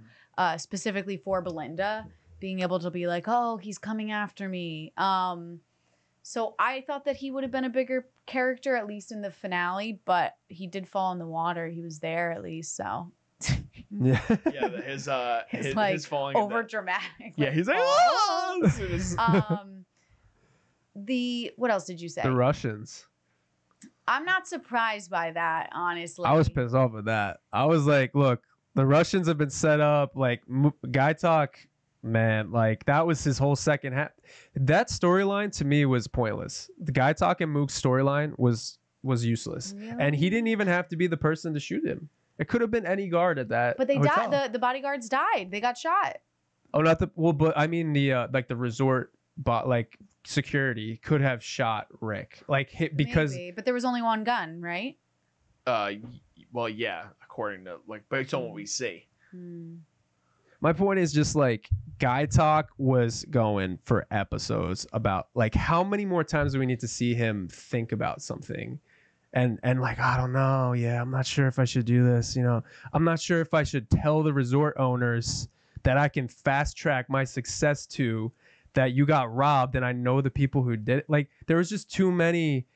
specifically for Belinda, being able to be like, oh, he's coming after me. So I thought that he would have been a bigger character, at least in the finale, but he did fall in the water. He was there at least, so. Yeah. Yeah, his falling over dramatic. Yeah, he's like, what else did you say? The Russians. I'm not surprised by that, honestly. I was pissed off with that. I was like, look, the Russians have been set up. Like, Gaitok, man, like, that was his whole second half. That storyline, to me, was pointless. The Gaitok and Mook storyline was useless. Really? And he didn't even have to be the person to shoot him. It could have been any guard at that. But they hotel. died. The bodyguards died. They got shot. Oh, not the... Well, but I mean the resort... But like security could have shot Rick, like hit because. Maybe, but there was only one gun, right? Well, yeah, according to based on what we see. My point is just like Gaitok was going for episodes about like how many more times do we need to see him think about something, and like I don't know, yeah, I'm not sure if I should do this, I'm not sure if I should tell the resort owners that I can fast track my success to. That you got robbed and I know the people who did it. Like there was just too many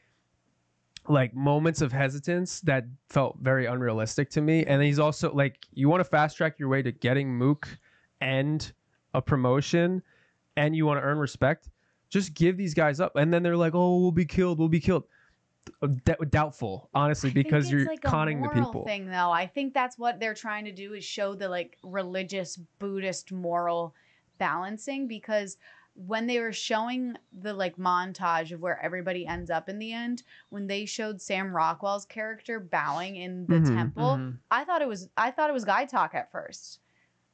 like moments of hesitance that felt very unrealistic to me. And he's also like, you want to fast track your way to getting Mook and a promotion and you want to earn respect, just give these guys up. And then they're like, oh, we'll be killed. Doubtful, honestly, because you're like conning the people. Thing though, I think that's what they're trying to do is show the like religious Buddhist moral balancing, because when they were showing the like montage of where everybody ends up in the end, when they showed Sam Rockwell's character bowing in the temple, I thought it was Gaitok at first.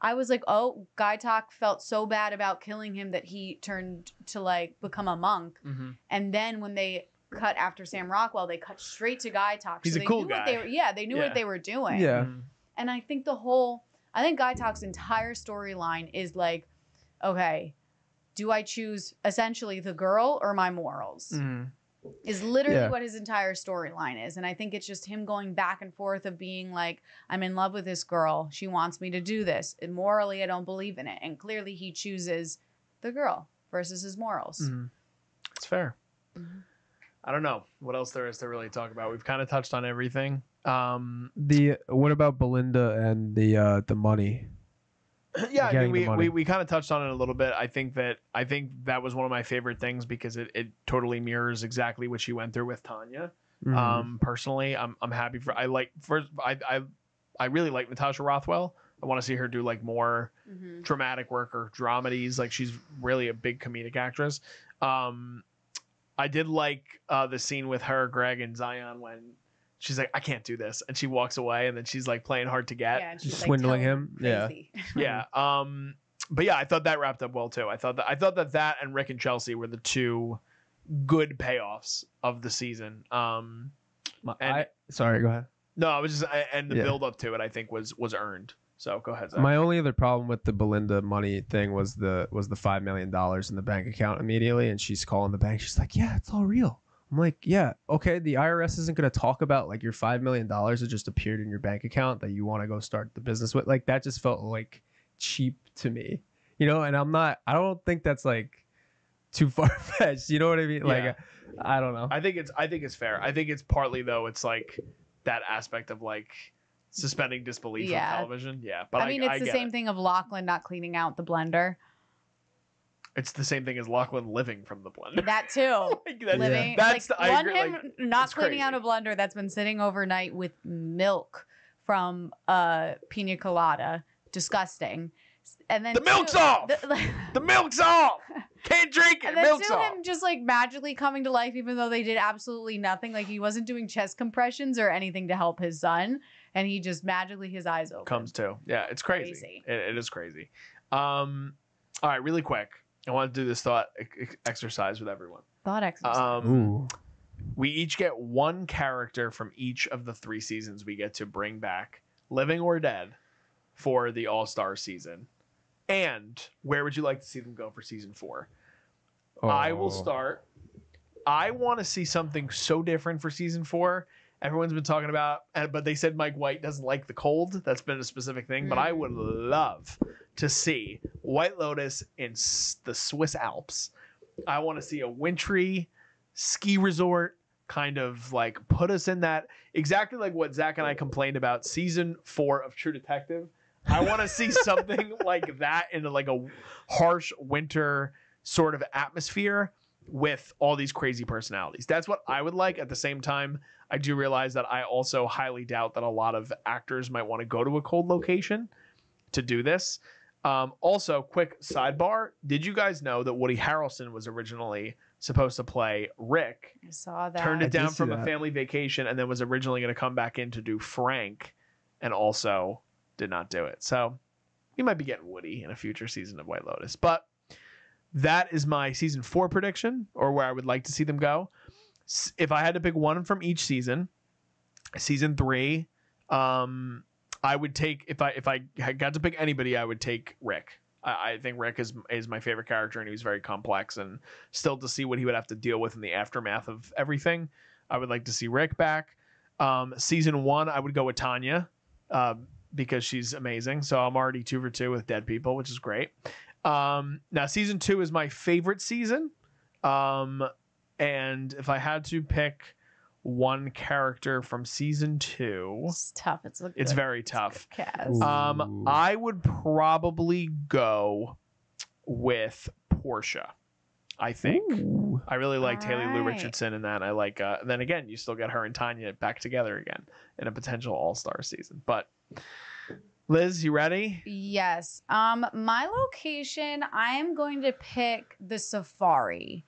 I was like, oh, Gaitok felt so bad about killing him that he turned to like become a monk. And then when they cut after Sam Rockwell, they cut straight to Gaitok. He's so a cool guy. They knew what they were doing. Yeah. And I think Gaitok's entire storyline is like, okay, do I choose essentially the girl or my morals? Is literally what his entire storyline is. And I think it's just him going back and forth of being like, I'm in love with this girl. She wants me to do this. And morally, I don't believe in it. And clearly he chooses the girl versus his morals. It's fair. I don't know what else there is to really talk about. We've kind of touched on everything. What about Belinda and the money? Yeah, I mean, we kind of touched on it a little bit. I think that was one of my favorite things because it totally mirrors exactly what she went through with Tanya. Personally, I'm happy for. I really like Natasha Rothwell. I want to see her do like more Mhm. dramatic work or dramedies. Like she's really a big comedic actress. I did like the scene with her, Greg, and Zion when she's like, I can't do this, and she walks away, and then she's like playing hard to get. Yeah, and she's Swindling telling him. Yeah. crazy. Yeah. But yeah, I thought that wrapped up well too. I thought that and Rick and Chelsea were the two good payoffs of the season. Sorry, go ahead. No, I was just and the Yeah. build up to it I think was earned. So go ahead, Zach. My only other problem with the Belinda money thing was the $5 million in the bank account immediately, and she's calling the bank. She's like, "Yeah, it's all real." I'm like, "Yeah, okay." The IRS isn't going to talk about like your $5 million that just appeared in your bank account that you want to go start the business with. Like that just felt like cheap to me, you know. And I don't think that's like too far fetched. You know what I mean? Like, Yeah. I don't know. I think it's fair. I think it's partly though. It's like that aspect of like suspending disbelief Yeah. on television. Yeah, but I mean, it's the get same it. thing of Lachlan not cleaning out the blender. It's the same thing as Lachlan living from the blender. That too. Like, that's, Living that's like I one agree, him like, not it's cleaning out crazy. a blender that's been sitting overnight with milk from pina colada. Disgusting. And then The milk's two- off! the- The milk's off. Can't drink it. And then Milk's to off. him just like magically coming to life, even though they did absolutely nothing. Like he wasn't doing chest compressions or anything to help his son, and he just magically his eyes open. Comes to. Yeah, it's crazy. Crazy. It is crazy. All right, really quick. I want to do this thought exercise with everyone. Thought exercise. Ooh. We each get one character from each of the 3 seasons we get to bring back, living or dead, for the All-Star season. And where would you like to see them go for season 4? I will start. I want to see something so different for season 4. Everyone's been talking about, but they said Mike White doesn't like the cold. That's been a specific thing. But I would love to see White Lotus in the Swiss Alps. I want to see a wintry ski resort, kind of like put us in that, exactly like what Zach and I complained about season 4 of True Detective. I want to see something like that in like a harsh winter sort of atmosphere with all these crazy personalities. That's what I would like. At the same time, I do realize that I also highly doubt that a lot of actors might want to go to a cold location to do this. Also, quick sidebar. Did you guys know that Woody Harrelson was originally supposed to play Rick? I saw that. Turned it did down see from A that. Family Vacation and then was originally going to come back in to do Frank and also did not do it. So we might be getting Woody in a future season of White Lotus. But that is my season 4 prediction, or where I would like to see them go. If I had to pick one from each season, season 3, I would take, if I had got to pick anybody, I would take Rick. I think Rick is my favorite character, and he was very complex, and still to see what he would have to deal with in the aftermath of everything. I would like to see Rick back. Season 1, I would go with Tanya, because she's amazing. So I'm already 2 for 2 with dead people, which is great. Now season 2 is my favorite season. And if I had to pick one character from season 2, It's tough. it's very tough. Cast. Ooh. I would probably go with Portia. I think Ooh. I really like All Taylor Lou right. Richardson in that. I like. Then again, you still get her and Tanya back together again in a potential All-Star season. But Liz, you ready? Yes. My location, I am going to pick the safari.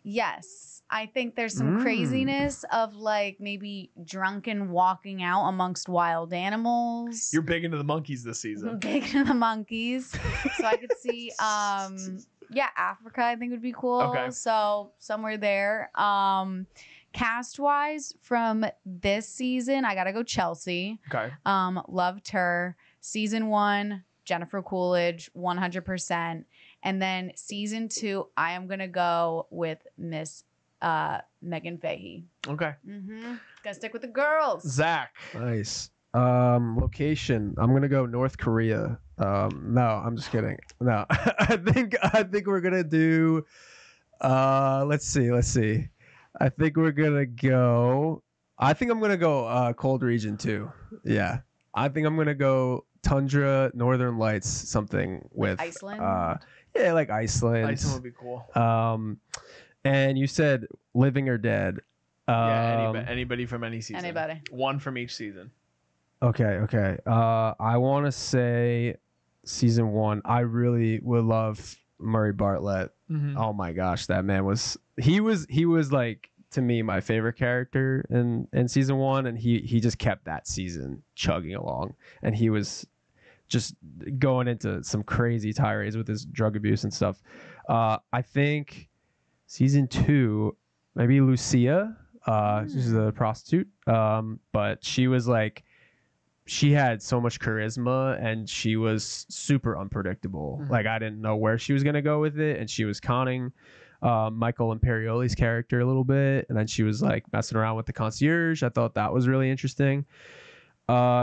Yes. I think there's some craziness of like maybe drunken walking out amongst wild animals. You're big into the monkeys this season. Big into the monkeys. So I could see yeah, Africa I think would be cool. Okay. So somewhere there. Cast wise from this season, I gotta go Chelsea. Okay. Loved her. Season 1, Jennifer Coolidge, 100%. And then season 2, I am gonna go with Miss Megan Fahey. Okay. Gotta stick with the girls. Zach. Nice. Location. I'm gonna go North Korea. No, I'm just kidding. No, I think we're gonna do. Let's see. I think we're gonna go. I think I'm gonna go cold region too. Yeah, I think I'm gonna go tundra, Northern Lights, something with Iceland? Yeah, like Iceland. Iceland would be cool. And you said living or dead. Yeah, anybody from any season. Anybody. One from each season. Okay. I want to say season 1. I really would love Murray Bartlett. Mhm. Oh my gosh, that man was like, to me, my favorite character in season 1, and he just kept that season chugging along, and he was just going into some crazy tirades with his drug abuse and stuff. I think season 2, maybe Lucia. She's a prostitute. But she was like, she had so much charisma, and she was super unpredictable. Mhm. Like, I didn't know where she was gonna go with it, and she was conning Michael Imperioli's character a little bit, and then she was like messing around with the concierge. I thought that was really interesting.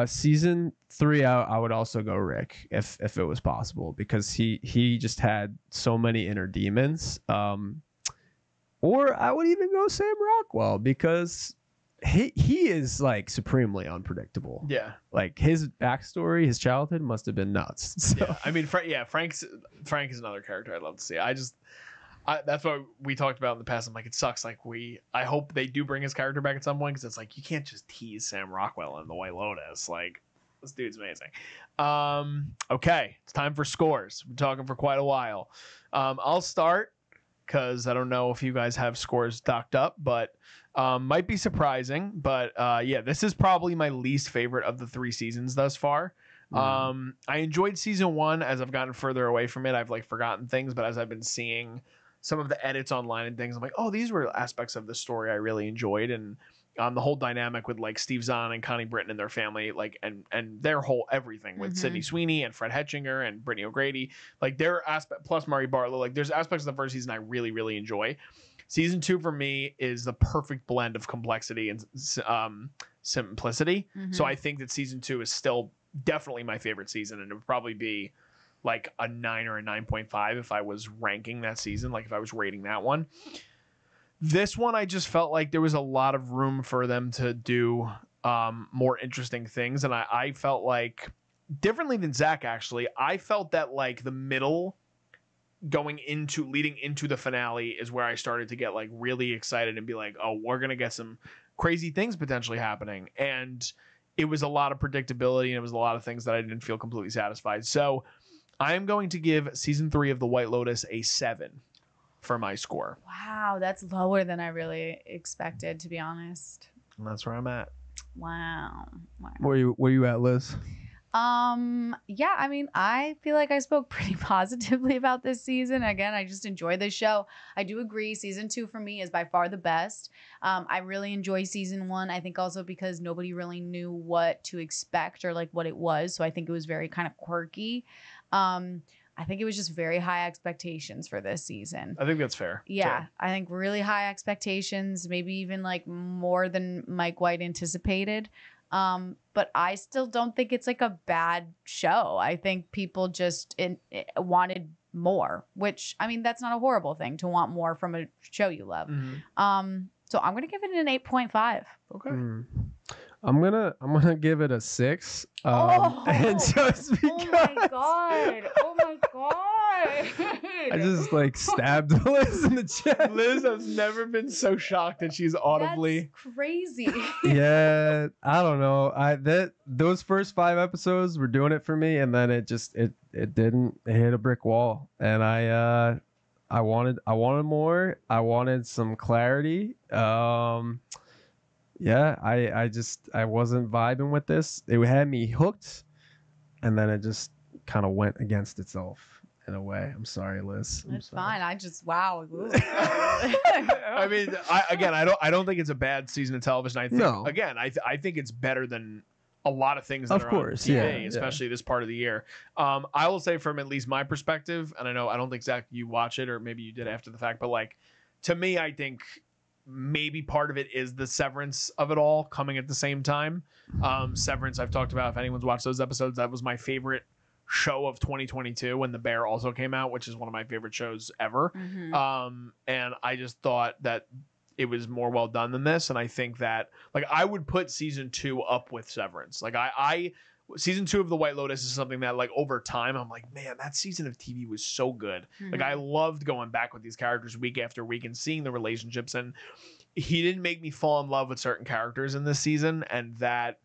Season 3, I would also go Rick if it was possible, because he just had so many inner demons. Or I would even go Sam Rockwell, because he is like supremely unpredictable. Yeah. Like, his backstory, his childhood must have been nuts. So. Yeah. I mean, Frank is another character I'd love to see. That's what we talked about in the past. I'm like, it sucks. Like, I hope they do bring his character back at some point, because it's like, you can't just tease Sam Rockwell in the White Lotus. Like, this dude's amazing. Okay, it's time for scores. We've been talking for quite a while. I'll start, because I don't know if you guys have scores docked up, but might be surprising. But yeah, this is probably my least favorite of the 3 seasons thus far. I enjoyed season 1. As I've gotten further away from it, I've like forgotten things, but as I've been seeing some of the edits online and things, I'm like, oh, these were aspects of the story I really enjoyed. And the whole dynamic with like Steve Zahn and Connie Britton and their family, like, and their whole everything with Sydney Sweeney and Fred Hetchinger and Brittany O'Grady, like their aspect, plus Murray Bartlett, like there's aspects of the first season I really, really enjoy. Season 2 for me is the perfect blend of complexity and simplicity. So I think that season 2 is still definitely my favorite season, and it would probably be like a 9 or a 9.5 if I was ranking that season, like if I was rating that one. This one, I just felt like there was a lot of room for them to do more interesting things, and I felt like, differently than Zach, actually, I felt that like the middle leading into the finale is where I started to get like really excited and be like, oh, we're gonna get some crazy things potentially happening. And it was a lot of predictability, and it was a lot of things that I didn't feel completely satisfied. So I am going to give season 3 of The White Lotus a 7 for my score. Wow, that's lower than I really expected, to be honest. And that's where I'm at. Wow. Where you at, Liz? Yeah, I mean, I feel like I spoke pretty positively about this season. Again, I just enjoy this show. I do agree. Season 2 for me is by far the best. I really enjoy season 1. I think also because nobody really knew what to expect or like what it was. So I think it was very kind of quirky. I think it was just very high expectations for this season. I think that's fair. Yeah, too. I think really high expectations, maybe even like more than Mike White anticipated. But I still don't think it's like a bad show. I think people just wanted more, which, I mean, that's not a horrible thing to want more from a show you love. So I'm going to give it an 8.5. Okay. I'm gonna give it a 6. And just because Oh my god! Oh my god! I just like stabbed Liz in the chest. Liz has never been so shocked that she's audibly. That's crazy. Yeah, I don't know. Those first 5 episodes were doing it for me, and then it didn't. It hit a brick wall, and I wanted more. I wanted some clarity. Yeah, I wasn't vibing with this. It had me hooked, and then it just kind of went against itself in a way. I'm sorry, Liz. It's fine. Wow. I mean, I don't think it's a bad season of television. I think No. Again, I think it's better than a lot of things that Of are course, on yeah, TV, especially this part of the year. I will say, from at least my perspective, and I don't think, Zach, you watch it, or maybe you did after the fact, but like, to me, I think maybe part of it is the severance of it all coming at the same time. Severance, I've talked about. If anyone's watched those episodes, that was my favorite show of 2022 when The Bear also came out, which is one of my favorite shows ever. And I just thought that it was more well done than this, and I think that, like, I would put season 2 up with Severance. Like, season 2 of The White Lotus is something that, like, over time, I'm like, man, that season of TV was so good. Like, I loved going back with these characters week after week and seeing the relationships. And he didn't make me fall in love with certain characters in this season, and that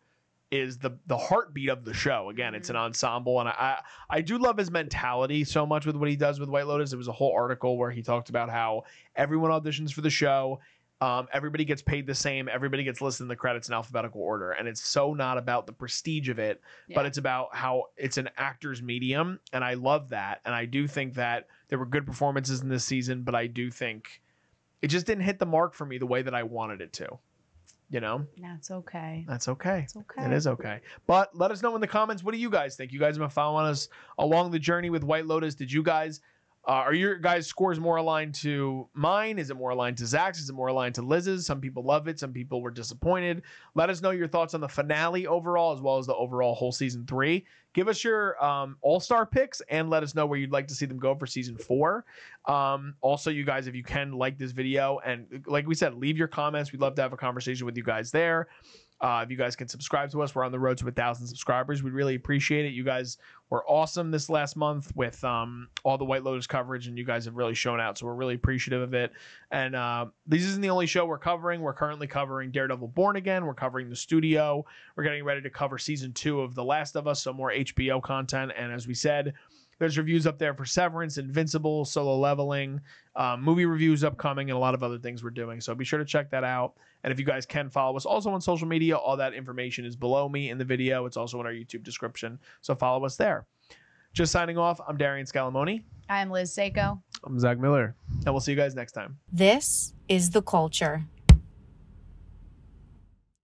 is the heartbeat of the show. Again, it's an ensemble, and I do love his mentality so much with what he does with White Lotus. There was a whole article where he talked about how everyone auditions for the show. Everybody gets paid the same. Everybody gets listed in the credits in alphabetical order. And it's so not about the prestige of it, but it's about how it's an actor's medium. And I love that. And I do think that there were good performances in this season, but I do think it just didn't hit the mark for me the way that I wanted it to. You know? That's okay. That's okay. It's okay. It is okay. But let us know in the comments, what do you guys think? You guys have been following us along the journey with White Lotus. Did you guys... are your guys' scores more aligned to mine? Is it more aligned to Zach's? Is it more aligned to Liz's? Some people love it. Some people were disappointed. Let us know your thoughts on the finale overall, as well as the overall whole season 3. Give us your all-star picks and let us know where you'd like to see them go for season 4. Also, you guys, if you can, like this video. And like we said, leave your comments. We'd love to have a conversation with you guys there. If you guys can subscribe to us, we're on the road to 1,000 subscribers. We'd really appreciate it. You guys were awesome this last month with all the White Lotus coverage, and you guys have really shown out. So we're really appreciative of it. And this isn't the only show we're covering. We're currently covering Daredevil Born Again. We're covering The Studio. We're getting ready to cover season 2 of The Last of Us, so more HBO content. And as we said, there's reviews up there for Severance, Invincible, Solo Leveling, movie reviews upcoming, and a lot of other things we're doing. So be sure to check that out. And if you guys can follow us also on social media, all that information is below me in the video. It's also in our YouTube description. So follow us there. Just signing off, I'm Darian Scalamoni. I'm Liz Seiko. I'm Zach Miller. And we'll see you guys next time. This is The Culture.